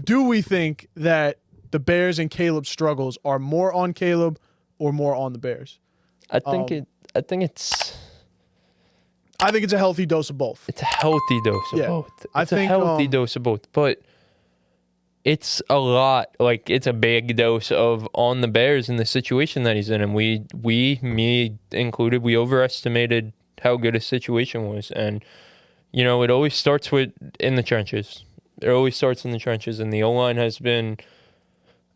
do we think that the Bears and Caleb's struggles are more on Caleb or more on the Bears? I think it's a healthy dose of both. It's a healthy dose of both. It's a healthy dose of both, but it's a lot. Like, it's a big dose of on the Bears in the situation that he's in, and me included, we overestimated how good his situation was. And you know, it always starts in the trenches. It always starts in the trenches, and the O-line has been,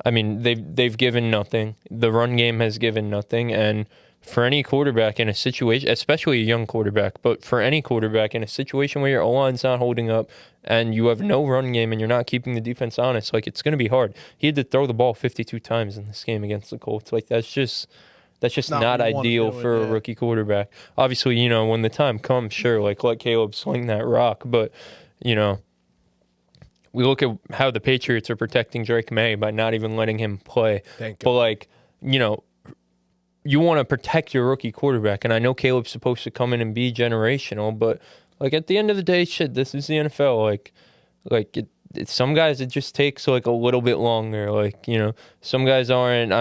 I mean, they've given nothing. The run game has given nothing, and for any quarterback in a situation, especially a young quarterback, but for any quarterback in a situation where your O-line's not holding up and you have no run game and you're not keeping the defense honest, like, it's going to be hard. He had to throw the ball 52 times in this game against the Colts. Like, that's just not ideal for a rookie quarterback. Obviously, you know, when the time comes, sure, like, let Caleb swing that rock, but, you know, we look at how the Patriots are protecting Drake May by not even letting him play. But, like, you know, you want to protect your rookie quarterback, and I know Caleb's supposed to come in and be generational, but, like, at the end of the day, shit, this is the NFL. Some guys, it just takes, like, a little bit longer. Like, you know, some guys aren't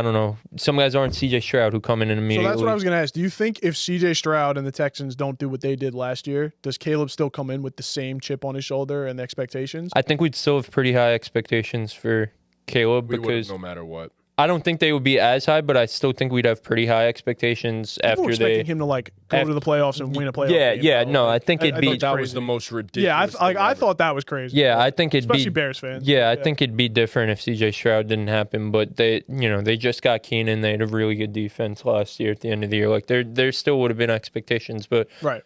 C.J. Stroud who come in immediately. So that's what I was going to ask. Do you think if C.J. Stroud and the Texans don't do what they did last year, does Caleb still come in with the same chip on his shoulder and the expectations? I think we'd still have pretty high expectations for Caleb because no matter what. I don't think they would be as high, but I still think we'd have pretty high expectations People were expecting him to, like, go to the playoffs and win a playoff game. Yeah, no, I think it'd be... That was the most ridiculous I thought that was crazy. Yeah, I think it'd especially Bears fans. Yeah, I think it'd be different if C.J. Stroud didn't happen, but they just got Keenan. They had a really good defense last year at the end of the year. Like, there still would have been expectations, but... Right.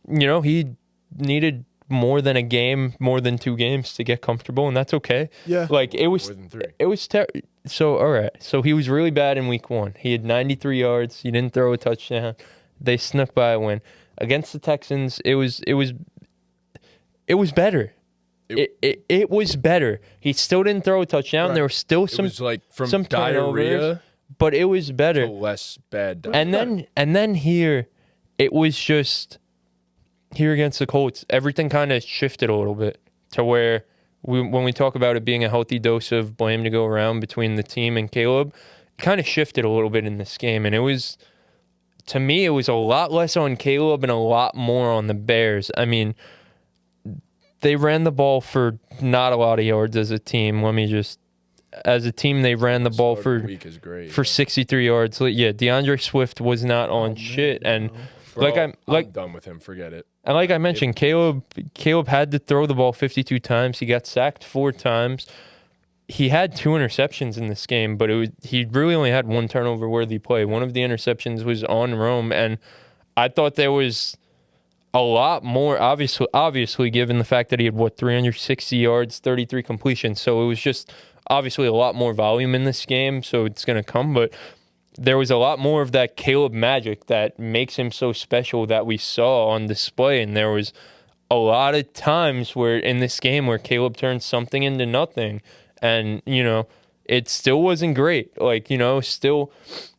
You know, he needed more than 2 games to get comfortable, and that's okay. Yeah. Like, it was... More than 3. It was terrible. So, all right. So, he was really bad in week 1. He had 93 yards. He didn't throw a touchdown. They snuck by a win. Against the Texans, it was better. It was better. He still didn't throw a touchdown. Right. There were still some... It was like from some diarrhea, but it was better. To less bad. And then here, it was just... Here against the Colts, everything kind of shifted a little bit to where... when we talk about it being a healthy dose of blame to go around between the team and Caleb, it kind of shifted a little bit in this game. And it was, to me, it was a lot less on Caleb and a lot more on the Bears. I mean, they ran the ball for not a lot of yards as a team. As a team, they ran the ball for 63 yards. Yeah, DeAndre Swift was not on shit. And I'm done with him. Forget it. And like I mentioned, Caleb had to throw the ball 52 times. He got sacked 4 times. He had 2 interceptions in this game, but he really only had 1 turnover-worthy play. One of the interceptions was on Rome, and I thought there was a lot more, obviously given the fact that he had, 360 yards, 33 completions. So it was just obviously a lot more volume in this game, so it's going to come, but... There was a lot more of that Caleb magic that makes him so special that we saw on display. And there was a lot of times where in this game where Caleb turned something into nothing. And, you know, it still wasn't great. Like, you know, still,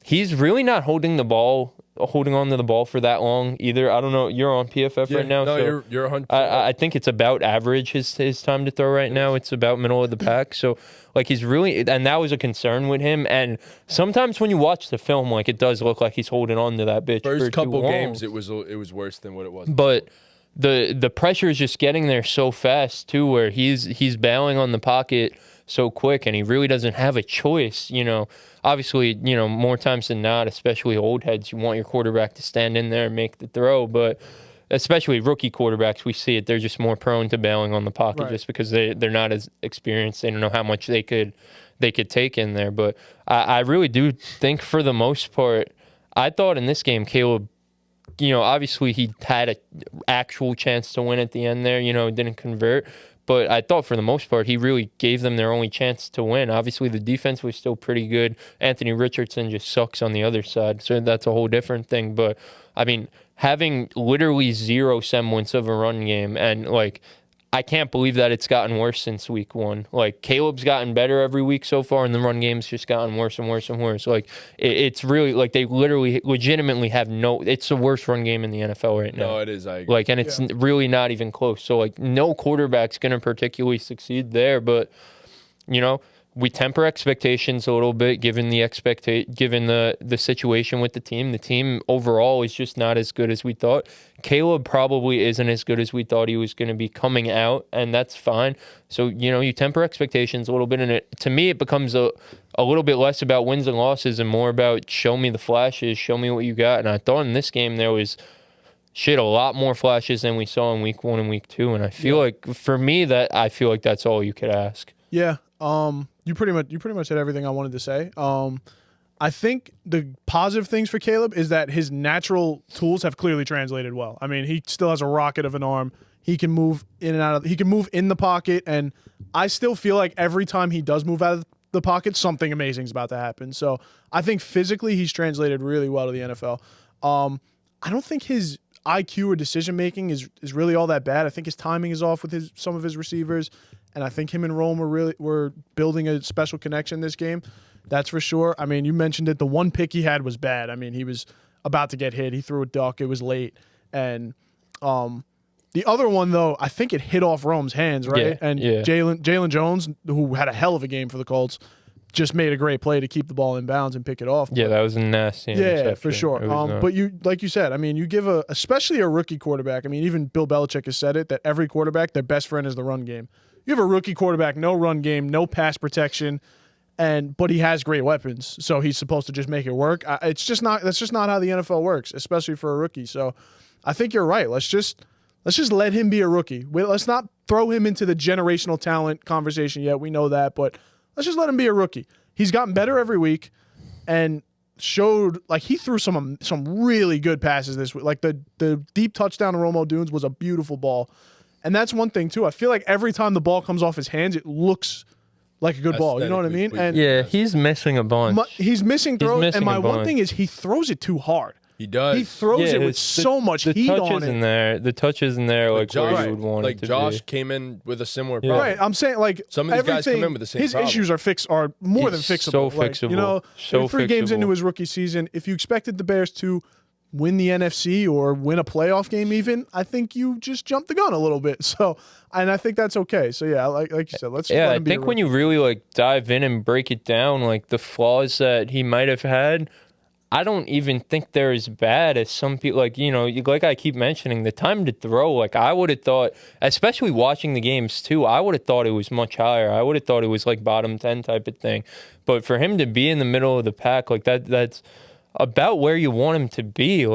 he's really not holding on to the ball for that long either. I don't know. You're on PFF right now. No, so you're 100%. I think it's about average his time to throw right now. It's about middle of the pack. So, like, he's really, and that was a concern with him. And sometimes when you watch the film, like, it does look like he's holding on to that bitch First for couple too long. games, it was worse than what it was. But the pressure is just getting there so fast too, where he's bailing on the pocket so quick, and he really doesn't have a choice. You know, obviously, you know, more times than not, especially old heads, you want your quarterback to stand in there and make the throw, but. Especially rookie quarterbacks, we see it. They're just more prone to bailing on the pocket just because they're not as experienced. They don't know how much they could take in there. But I really do think for the most part, I thought in this game, Caleb, you know, obviously he had an actual chance to win at the end there, you know, didn't convert. But I thought for the most part, he really gave them their only chance to win. Obviously, the defense was still pretty good. Anthony Richardson just sucks on the other side. So that's a whole different thing. But, I mean, having literally zero semblance of a run game, and, like, I can't believe that it's gotten worse since week 1. Like, Caleb's gotten better every week so far, and the run game's just gotten worse and worse and worse. Like, it's really, like, they legitimately have it's the worst run game in the NFL right now. No, it is. I agree. Like, and it's really not even close. So, like, no quarterback's going to particularly succeed there, but we temper expectations a little bit given the situation with the team. The team overall is just not as good as we thought. Caleb probably isn't as good as we thought he was going to be coming out, and that's fine. So, you temper expectations a little bit, and to me it becomes a little bit less about wins and losses and more about show me the flashes, show me what you got. And I thought in this game there was a lot more flashes than we saw in week 1 and week 2, and I feel like for me that's all you could ask. Yeah. You pretty much said everything I wanted to say. I think the positive things for Caleb is that his natural tools have clearly translated well. I mean, he still has a rocket of an arm. He can move in and out he can move in the pocket, and I still feel like every time he does move out of the pocket, something amazing is about to happen. So I think physically he's translated really well to the NFL. I don't think his IQ or decision making is really all that bad. I think his timing is off with some of his receivers. And I think him and Rome were building a special connection this game. That's for sure. I mean, you mentioned it. The one pick he had was bad. I mean, he was about to get hit. He threw a duck. It was late. And the other one, though, I think it hit off Rome's hands, right? Yeah, and Jalen Jones, who had a hell of a game for the Colts, just made a great play to keep the ball in bounds and pick it off. Yeah, that was a nasty interception. Yeah, for sure. But like you said, I mean, you give especially a rookie quarterback. I mean, even Bill Belichick has said it, that every quarterback, their best friend is the run game. You have a rookie quarterback, no run game, no pass protection, but he has great weapons, so he's supposed to just make it work. That's just not how the NFL works, especially for a rookie. So I think you're right. Let's just let him be a rookie. Let's not throw him into the generational talent conversation yet. We know that, but let's just let him be a rookie. He's gotten better every week and showed he threw some really good passes this week. Like the deep touchdown to Romo Dunes was a beautiful ball. And that's one thing, too. I feel like every time the ball comes off his hands, it looks like a good ball. You know what I mean? And yeah, he's missing a bunch. He's missing throws. And my one thing is he throws it too hard. He does. He throws it with so much heat on it. The touch isn't there like where you would want it to Josh be. came in with a similar problem. Right. I'm saying some of these guys come in with the same his problem. Issues are more than fixable. So fixable. So 3 games into his rookie season, if you expected the Bears to win the NFC or win a playoff game even, I think you just jumped the gun a little bit. So, and I think that's okay. So, yeah, like you said, let's let him be I think when you really dive in and break it down, the flaws that he might have had, I don't even think they're as bad as some people. Like I keep mentioning, the time to throw, I would have thought, especially watching the games too, I would have thought it was much higher. I would have thought it was bottom 10 type of thing. But for him to be in the middle of the pack, that's about where you want him to be.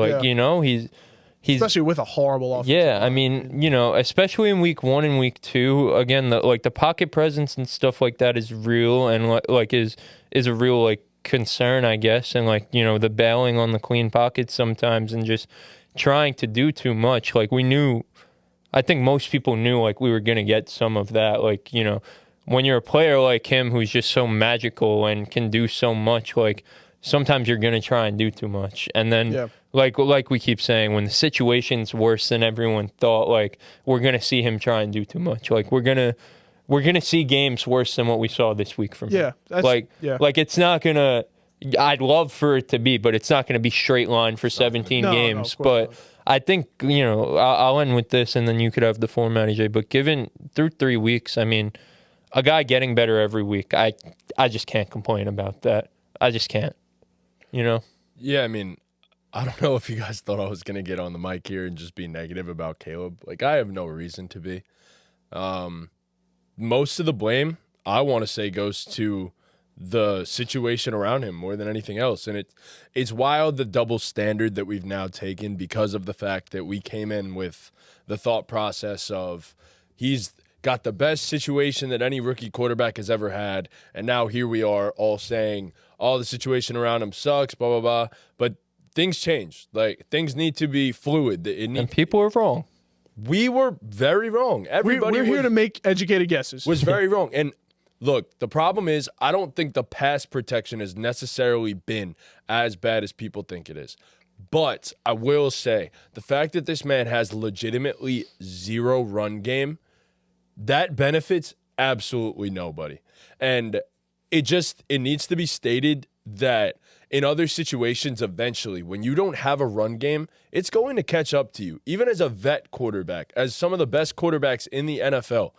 He's especially with a horrible offense. Yeah, I mean, especially in week 1 and week 2, again, the pocket presence and stuff like that is real and is a real concern, I guess, and the bailing on the clean pockets sometimes and just trying to do too much. I think most people knew we were going to get some of that. When you're a player like him who's just so magical and can do so much, sometimes you're going to try and do too much. And then, like we keep saying, when the situation's worse than everyone thought, we're going to see him try and do too much. We're going to see games worse than what we saw this week from him. It's not going to – I'd love for it to be, but it's not going to be straight line for 17 games. But I think, I'll end with this, and then you could have the format, EJ. But given through 3 weeks, I mean, a guy getting better every week, I just can't complain about that. I just can't. Yeah, I mean, I don't know if you guys thought I was going to get on the mic here and just be negative about Caleb. I have no reason to be. Most of the blame, I want to say, goes to the situation around him more than anything else. And it's wild, the double standard that we've now taken because of the fact that we came in with the thought process of he's got the best situation that any rookie quarterback has ever had, and now here we are all saying, the situation around him sucks, blah, blah, blah. But things change. Things need to be fluid. And people are wrong. We were very wrong. We're here to make educated guesses. Was very wrong. And look, the problem is I don't think the pass protection has necessarily been as bad as people think it is. But I will say the fact that this man has legitimately zero run game, that benefits absolutely nobody. And it needs to be stated that in other situations, eventually, when you don't have a run game, it's going to catch up to you. Even as a vet quarterback, as some of the best quarterbacks in the NFL,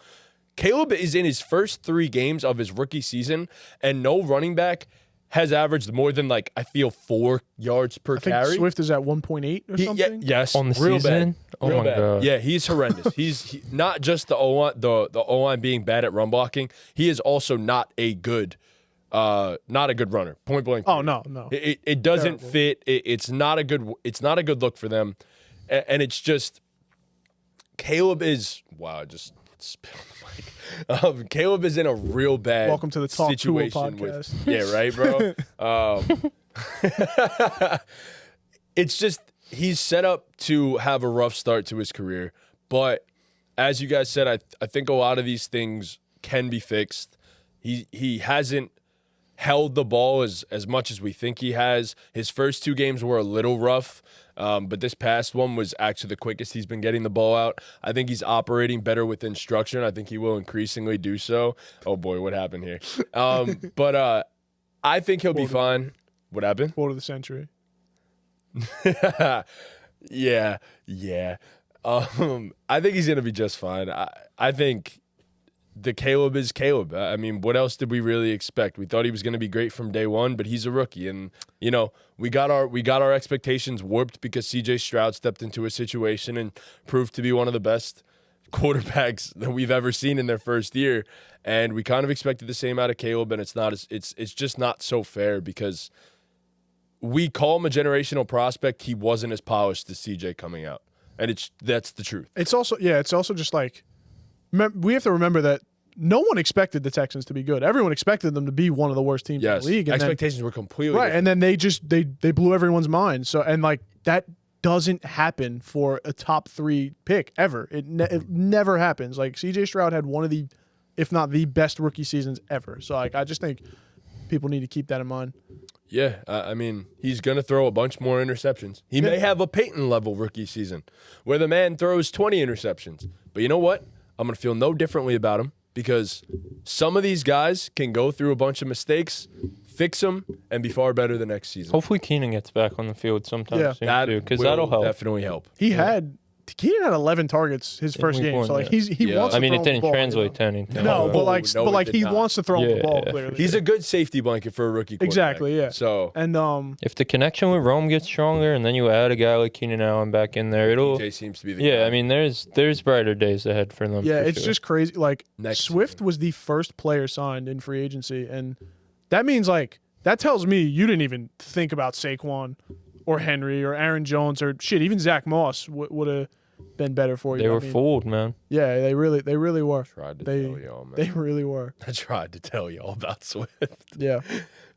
Caleb is in his first 3 games of his rookie season, and no running back has averaged more than, like, I feel 4 yards per I think carry. Swift is at 1.8 or something. Yes, On the real season? bad. Oh Real my bad. God. Yeah, he's horrendous. He's not just the O-line, the O-line being bad at run blocking. He is also not a good runner. Point blank. Oh, no. It doesn't Terrible. fit. It's not a good look for them, and it's just Caleb is I just spit on the mic. Caleb is in a real bad Welcome to the Talk Tua situation podcast. yeah, right, bro. It's just he's set up to have a rough start to his career, but as you guys said, I think a lot of these things can be fixed. He hasn't held the ball as much as we think he has. His first 2 games were a little rough, but this past one was actually the quickest he's been getting the ball out. I think he's operating better with instruction. I think he will increasingly do so. Oh boy, what happened here? But I think he'll be fine. What happened? Quote of the century. yeah. I think he's gonna be just fine. I think the Caleb is Caleb. I mean, what else did we really expect? We thought he was going to be great from day one, but he's a rookie, and we got our expectations warped because C.J. Stroud stepped into a situation and proved to be one of the best quarterbacks that we've ever seen in their first year, and we kind of expected the same out of Caleb, and it's just not so fair because we call him a generational prospect. He wasn't as polished as C.J. coming out, and that's the truth. It's also just like we have to remember that no one expected the Texans to be good. Everyone expected them to be one of the worst teams in the league. And expectations were completely right, different. and then they blew everyone's mind. So and like that doesn't happen for a top 3 pick ever. It never happens. Like C.J. Stroud had one of the, if not the best rookie seasons ever. So like I just think people need to keep that in mind. Yeah, I mean, he's going to throw a bunch more interceptions. He may have a Peyton-level rookie season where the man throws 20 interceptions. But you know what? I'm going to feel no differently about him because some of these guys can go through a bunch of mistakes, fix them, and be far better the next season. Hopefully Keenan gets back on the field sometime soon, too, because will that'll help. definitely help. Keenan had 11 targets his first game, so like he wants. I mean, to it throw didn't the ball, translate to anything. No, but he wants to throw the ball. Yeah. Clearly, He's a good safety blanket for a rookie quarterback. Exactly, yeah. So and if the connection with Rome gets stronger, and then you add a guy like Keenan Allen back in there, DJ seems to be the guy. I mean, there's brighter days ahead for them. Yeah, for it's sure. just crazy. Like Swift season. was the first player signed in free agency, and that means like that tells me you didn't even think about Saquon or Henry or Aaron Jones or shit. Even Zach Moss would have been better for you. They were fooled, man. Yeah, they really were. Tried to tell y'all, man. They really were. I tried to tell y'all about Swift. Yeah.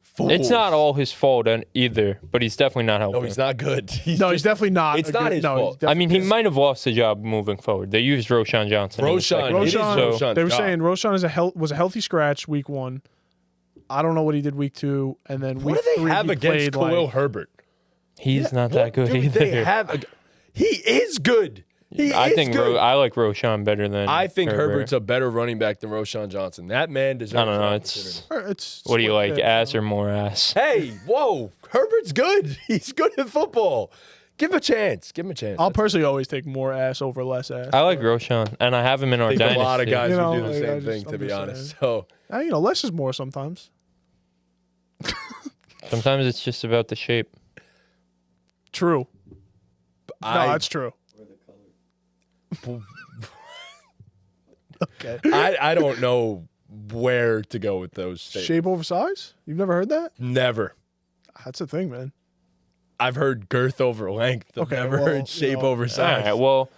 Fools. It's not all his fault either, but he's definitely not helping. No, he's not good. He's definitely not. It's not his fault. I mean, he might have lost the job moving forward. They used Roshan Johnson. Roshan. They were saying Roshan was a healthy scratch week 1. I don't know what he did week 2, and then week 3 what do they have against Khalil Herbert? He's not that good either. He is good. I think I like Roshan better than. I think Herbert. Herbert's a better running back than Roshan Johnson. That man deserves. I don't know. It's What do you like, ass or more ass? Hey, whoa! Herbert's good. He's good at football. Give him a chance. I'll personally always take more ass over less ass. I like Roshan, and I have him in our I think dynasty. a lot of guys would do the like, same thing, to be honest. So less is more sometimes. Sometimes it's just about the shape. True. No, that's true. Okay. I don't know where to go with those statements. Shape over size? You've never heard that? Never. That's a thing, man. I've heard girth over length. I've never heard shape over size. All right, well,